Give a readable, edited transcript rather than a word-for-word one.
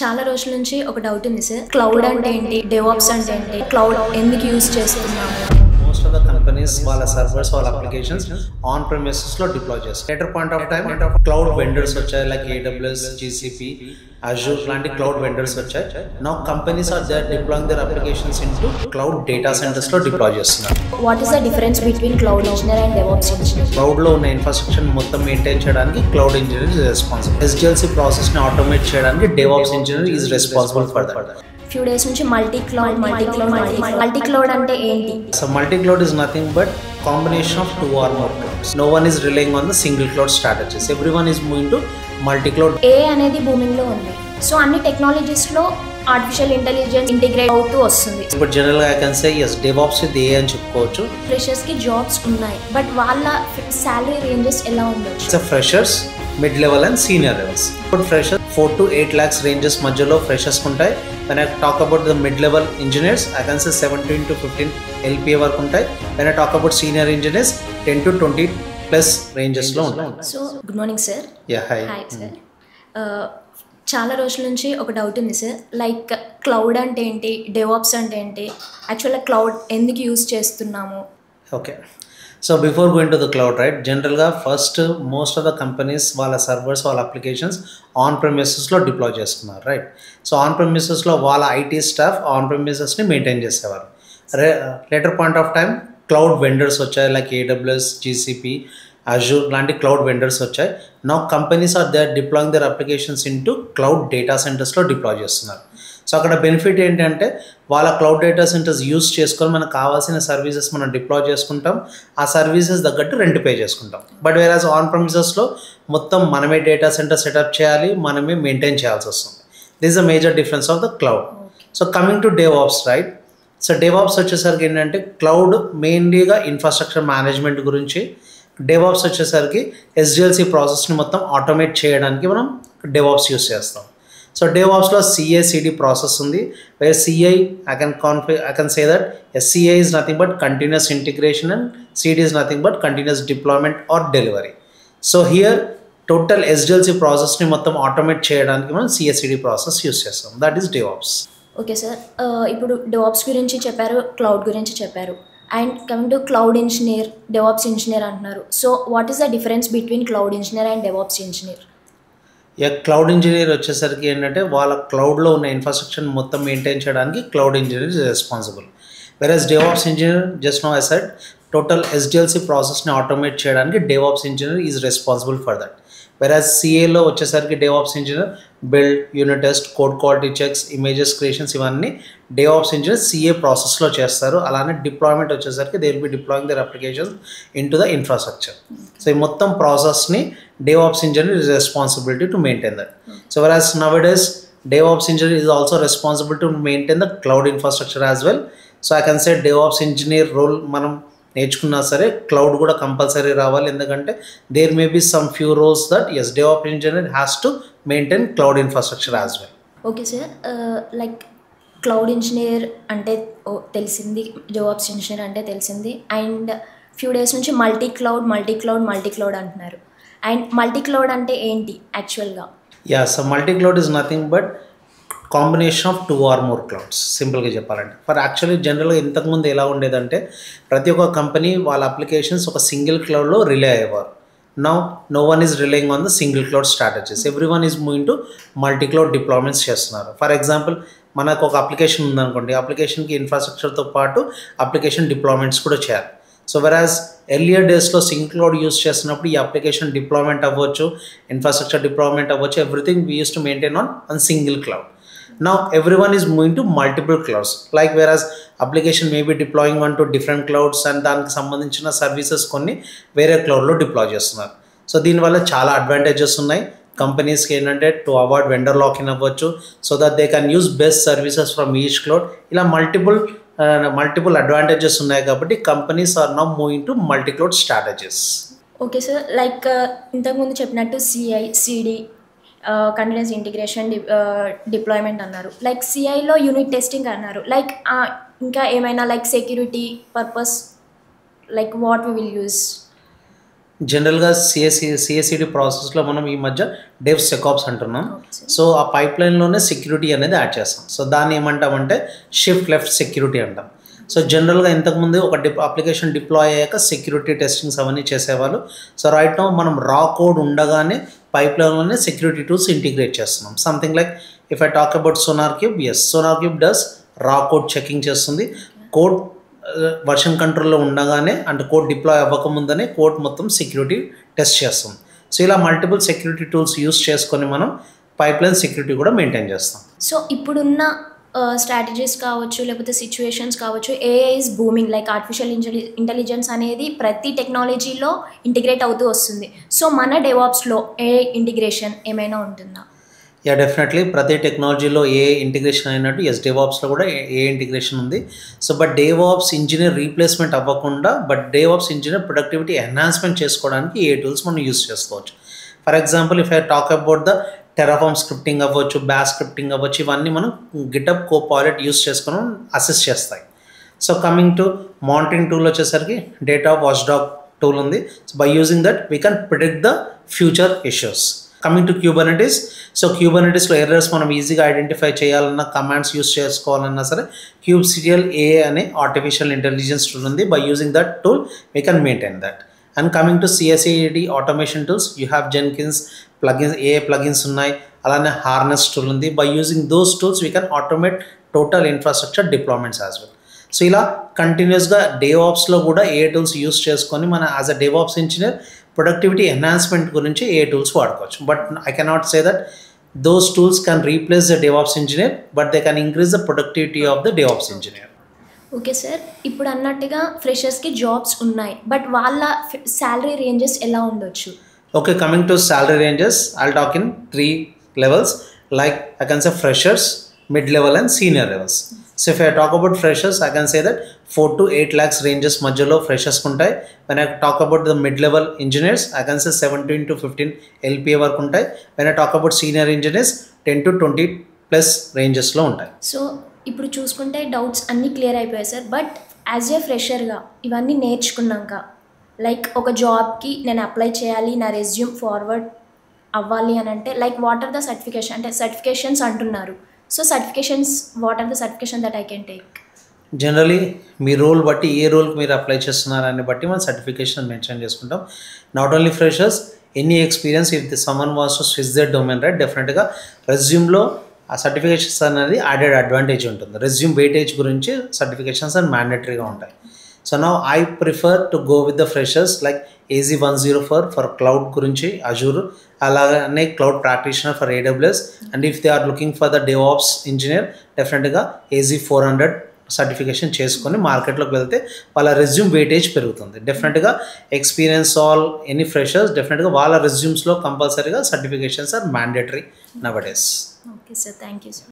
చాలా రోజుల నుంచి ఒక డౌట్ ఉంది సార్. క్లౌడ్ అంటే ఏంటి, డెవాప్స్ అంటే ఏంటి, క్లౌడ్ ఎందుకు యూజ్ చేస్తున్నాము? Most of the companies వాళ్ళ సర్వర్స్ వాళ్ళ అప్లికేషన్స్ ఆన్ ప్రెమిసెస్ లో డిప్లాయ్ చేస్తారు. Later point of time cloud vendors వచ్చాయి, లైక్ AWS, GCP, Azure లాంటి క్లౌడ్ వెండర్స్ వచ్చాయి. Now companies are there deploying their applications into cloud data centres లో deploy చేస్తున్నారు. What is the difference between cloud engineer and DevOps engineer? Cloud లో ఉన్న infrastructure మొత్తం maintain చేయడానికి cloud engineer is responsible. SDLC process ని automate చేయడానికి DevOps engineer is responsible for that. Few days నుంచి multi cloud అంటే ఏంటి? So multi-cloud is nothing but combination of two or more clouds. No one is relying on the single cloud strategies. Everyone is moving to multi-cloud. ఏ అనేది booming లో ఉంది. So అన్ని technologies లో artificial intelligence integrate అవుతూ వస్తుంది. But generally I can say yes, DevOps with AI అని చెప్పుకోవచ్చు. Freshers కి జాబ్స్ ఉన్నాయి, బట్ వాళ్ళ సాలరీ రేంజెస్ ఎలా ఉండొచ్చు? It's a freshers, mid level and senior levels. But freshers 4 to 8 lakhs ranges మధ్యలో ఫ్రెషర్స్ ఉంటాయి. When I talk about the mid level engineers, I can say 17 to 15 LPA వరకు ఉంటాయి. When I talk about senior engineers, 10 to 20 plus ranges లో ఉంటాయి. So good morning sir. Yeah, hi. Hi sir. చాలా రోజుల నుంచి ఒక doubt ఉంది sir. Like cloud అంటే ఏంటి, డెవాప్స్ అంటే ఏంటి, యాక్చువల్గా క్లౌడ్ ఎందుకు యూజ్ చేస్తున్నాము? Okay. So before going to the cloud, right, generally first most of the companies వాళ్ళ సర్వర్స్ వాళ్ళ అప్లికేషన్స్ ఆన్ ప్రెమిసెస్లో డిప్లాయ్ చేస్తున్నారు, రైట్. సో ఆన్ ప్రెమిసెస్లో వాళ్ళ IT స్టాఫ్ ఆన్ ప్రెమిసెస్ని మెయింటైన్ చేసేవారు. Later point of time cloud vendors వచ్చాయి, like AWS, GCP, Azure లాంటి క్లౌడ్ వెండర్స్ వచ్చాయి. Now companies are there deploying their applications into cloud data సెంటర్స్లో deploy చేస్తున్నారు. So అక్కడ బెనిఫిట్ ఏంటంటే వాళ్ళ క్లౌడ్ డేటా సెంటర్స్ యూస్ చేసుకొని మనకు కావాల్సిన సర్వీసెస్ మనం డిప్లాయ్ చేసుకుంటాం, ఆ సర్వీసెస్ తగ్గట్టు రెంట్ పే చేసుకుంటాం. బట్ వేరాజ్ ఆన్ ప్రెమిసెస్లో మొత్తం మనమే డేటా సెంటర్ సెటప్ చేయాలి, మనమే మెయింటైన్ చేయాల్సి వస్తుంది. This is a major difference of the cloud. So coming to DevOps, right. So DevOps వచ్చేసరికి ఏంటంటే క్లౌడ్ మెయిన్లీగా ఇన్ఫ్రాస్ట్రక్చర్ మేనేజ్మెంట్ గురించి, డెవాప్స్ వచ్చేసరికి SDLC ప్రాసెస్ని మొత్తం ఆటోమేట్ చేయడానికి మనం డెవాప్స్ యూస్ చేస్తాం. సో డెవాప్స్లో CI/CD ప్రాసెస్ ఉంది. Where CI I can say that CI is nothing but continuous integration and CD is nothing but continuous deployment or delivery. So here total SDLC ప్రాసెస్ని మొత్తం automate చేయడానికి మనం CI/CD process use చేస్తాం. That is DevOps. Okay sir. ఇప్పుడు DevOps గురించి చెప్పారు, cloud గురించి చెప్పారు. And coming to cloud engineer, DevOps engineer అంటున్నారు. So what is the difference between cloud engineer and DevOps engineer? Cloud engineer వచ్చేసరికి ఏంటంటే వాళ్ళ క్లౌడ్లో ఉన్న ఇన్ఫ్రాస్ట్రక్చర్ మొత్తం మెయింటైన్ చేయడానికి cloud engineer is responsible. Versus DevOps engineer just no I said total SDLC ప్రాసెస్ని automate చేయడానికి DevOps engineer is responsible for that. Versus CAలో వచ్చేసరికి DevOps engineer build, unit test, code quality checks, images creations ఇవన్నీ DevOps engineer CA ప్రాసెస్లో చేస్తారు. అలానే deployment వచ్చేసరికి they will be deploying their applications into the infrastructure. So ఈ మొత్తం ప్రాసెస్ని DevOps engineer is responsibility to maintain that. So whereas nowadays DevOps engineer is also responsible to maintain the cloud infrastructure as well. So I can say DevOps engineer role మనం నేర్చుకున్నా సరే cloud కూడా compulsory రావాలి. ఎందుకంటే there may be some few roles that as DevOps engineer has to maintain cloud infrastructure as well. Okay sir. Like cloud engineer అంటే తెలిసింది, DevOps engineer అంటే తెలిసింది. అండ్ ఫ్యూ డేస్ నుంచి మల్టీ క్లౌడ్ అంటున్నారు. And multi cloud అంటే ఏంటి యాక్చువల్గా? So multi cloud is nothing but combination of 2 or more clouds, సింపుల్గా చెప్పాలంటే. ఫర్ యాక్చువల్లీ జనరల్గా ఇంతకుముందు ఎలా ఉండేదంటే ప్రతి ఒక్క కంపెనీ వాళ్ళ అప్లికేషన్స్ ఒక సింగిల్ క్లౌడ్లో రిలే అయ్యేవారు. No one is relying on the single cloud strategies. Every one is moving to multi cloud deployments చేస్తున్నారు. ఫర్ ఎగ్జాంపుల్ మనకు ఒక అప్లికేషన్ ఉందనుకోండి, అప్లికేషన్కి ఇన్ఫ్రాస్ట్రక్చర్తో పాటు అప్లికేషన్ డిప్లాయ్మెంట్స్ కూడా చేయాలి. సో వెరాజ్ ఎర్లియర్ డేస్లో సింగిల్ క్లౌడ్ యూస్ చేస్తున్నప్పుడు ఈ అప్లికేషన్ డిప్లాయ్మెంట్ అవ్వచ్చు, ఇన్ఫ్రాస్ట్రక్చర్ డిప్లాయ్మెంట్ అవ్వచ్చు, everything we use to maintain on single cloud. Now everyone is moving to multiple clouds, like whereas application may be deploying on to different clouds and దానికి సంబంధించిన services కొన్ని వేరే క్లౌడ్లో deploy చేస్తున్నారు. So దీనివల్ల చాలా advantages ఉన్నాయి కంపెనీస్కి. ఏంటంటే టు అవాయిడ్ వెండర్ లాకిన్ అవ్వచ్చు, so that they can use best services from each cloud. ఇలా మల్టిపుల్ అడ్వాంటేజెస్ ఉన్నాయి కాబట్టి companies are now moving to multi cloud strategies. Okay sir. Like ఇంతకుముందు చెప్పినట్టు CI/CD కంటిన్యూస్ ఇంటిగ్రేషన్, డిప్లాయ్మెంట్ అన్నారు. Like CIలో unit testing అన్నారు. Like ఇంకా ఏమైనా like security purpose, like what we will use? జనరల్గా సిఎస్సిడి ప్రాసెస్లో మనం ఈ మధ్య డెవ్ సెకాప్స్ అంటున్నాం. Okay sir. సో ఆ పైప్ లైన్లోనే సెక్యూరిటీ అనేది యాడ్ చేస్తాం. సో దాన్ని ఏమంటామంటే షిఫ్ట్ లెఫ్ట్ సెక్యూరిటీ అంటాం. సో జనరల్గా ఇంతకుముందు ఒక అప్లికేషన్ డిప్లాయ్ అయ్యాక సెక్యూరిటీ టెస్టింగ్స్ అవన్నీ చేసేవాళ్ళు. సో రైట్ నౌ మనం రా కోడ్ ఉండగానే పైప్ లైన్లోనే సెక్యూరిటీ టూల్స్ ఇంటిగ్రేట్ చేస్తున్నాం. Something like if I talk about SonarQube, as SonarQube does raw code checking చేస్తుంది. కోడ్ వర్షన్ కంట్రోల్లో ఉండగానే అంటే కోడ్ డిప్లాయ్ అవ్వకముందనే కోడ్ మొత్తం సెక్యూరిటీ టెస్ట్ చేస్తుంది. సో ఇలా మల్టిపుల్ సెక్యూరిటీ టూల్స్ యూస్ చేసుకొని మనం పైప్ లైన్ సెక్యూరిటీ కూడా మెయింటైన్ చేస్తాం. సో ఇప్పుడున్న స్ట్రాటజీస్ కావచ్చు, లేకపోతే సిచ్యువేషన్స్ కావచ్చు, AI is booming. Like artificial intelligence అనేది ప్రతి టెక్నాలజీలో ఇంటిగ్రేట్ అవుతూ వస్తుంది. సో మన డెవాప్స్లో ఏఐ ఇంటిగ్రేషన్ ఏమైనా ఉంటుందా? యా, డెఫినెట్లీ ప్రతి టెక్నాలజీలో ఏ ఇంటిగ్రేషన్ అయినట్టు ఎస్ డేవాప్స్లో కూడా ఏ ఇంటిగ్రేషన్ ఉంది. So but DevOps engineer replacement అవ్వకుండా but DevOps engineer productivity enhancement చేసుకోవడానికి ఏ టూల్స్ మనం యూస్ చేసుకోవచ్చు. For example if I talk about the Terraform scripting అవ్వచ్చు, బ్యాష్ స్క్రిప్టింగ్ అవ్వచ్చు, ఇవన్నీ మనం గిటప్ కోపైలట్ యూస్ చేసుకొని అసిస్ట్ చేస్తాయి. So coming to monitoring tool వచ్చేసరికి డేటా వాచ్డాగ్ టూల్ ఉంది. So by using that we can predict the future issues. Coming to Kubernetes, so క్యూబర్నెటీస్లో errors మనం ఈజీగా ఐడెంటిఫై చేయాలన్నా, కమాండ్స్ యూస్ చేసుకోవాలన్నా సరే kubectl AI అనే ఆర్టిఫిషియల్ ఇంటెలిజెన్స్ టూల్ ఉంది. By using that tool we can maintain that. And coming to CI/CD automation tools, you have Jenkins plugins, AI plugins ఉన్నాయి, అలానే Harness tool ఉంది. By using those tools we can automate total infrastructure deployments as well. So ఇలా కంటిన్యూస్గా డేవాప్స్లో కూడా ఏ tools use చేసుకొని మన as a DevOps engineer productivity enhancement గురించి ఏ టూల్స్ వాడుకోవచ్చు. But I cannot say that those tools can replace the DevOps engineer, but they can increase the productivity of the DevOps engineer. Okay sir, ఇప్పుడు అన్నట్టుగా ఫ్రెషర్స్కి jobs ఉన్నాయి, but వాళ్ళ salary ranges ఎలా ఉండొచ్చు? Okay, coming to salary ranges, I'll talk in 3 levels. Like I can say freshers, mid-level and senior levels. So if I talk about freshers, I can say that 4 to 8 lakhs ranges majorlo freshers kuntai. When I talk about the mid-level engineers, I can say 17 to 15 LPA work kuntai. When I talk about senior engineers, 10 to 20 plus ranges lo untai. So ఇప్పుడు చూసుకుంటే doubts అన్నీ clear అయిపోయాయి sir. But as a ఫ్రెషర్గా ఇవన్నీ నేర్చుకున్నాక like ఒక జాబ్కి నేను apply చేయాలి, నా రెజ్యూమ్ ఫార్వర్డ్ అవ్వాలి అని అంటే like what are the certification, అంటే సర్టిఫికేషన్స్ అంటున్నారు. So certifications, what are the certification that I can take? Generally మీ రోల్ బట్టి ఏ రోల్కి మీరు అప్లై చేస్తున్నారని బట్టి మనం సర్టిఫికేషన్ మెన్షన్ చేసుకుంటాం. Not only freshers, any experience if the someone was to switch that domain right, డెఫినెట్గా రెజ్యూమ్లో ఆ సర్టిఫికేషన్స్ అనేది యాడెడ్ అడ్వాంటేజ్ ఉంటుంది. రెజ్యూమ్ వెయిటేజ్ గురించి సర్టిఫికేషన్స్ అని మ్యాండేటరీగా ఉంటాయి. So now I prefer to go with the freshers like AZ104 for cloud గురించి Azure, అలానే cloud practitioner for AWS, and if they are looking for the DevOps engineer డెఫినెట్గా AZ400 certification చేసుకొని మార్కెట్లోకి వెళ్తే వాళ్ళ రెజ్యూమ్ వెయిటేజ్ పెరుగుతుంది. డెఫినెట్గా experience all any freshers డెఫినెట్గా వాళ్ళ రెజ్యూమ్స్లో కంపల్సరీగా certifications are mandatory nowadays. Okay sir, thank you sir.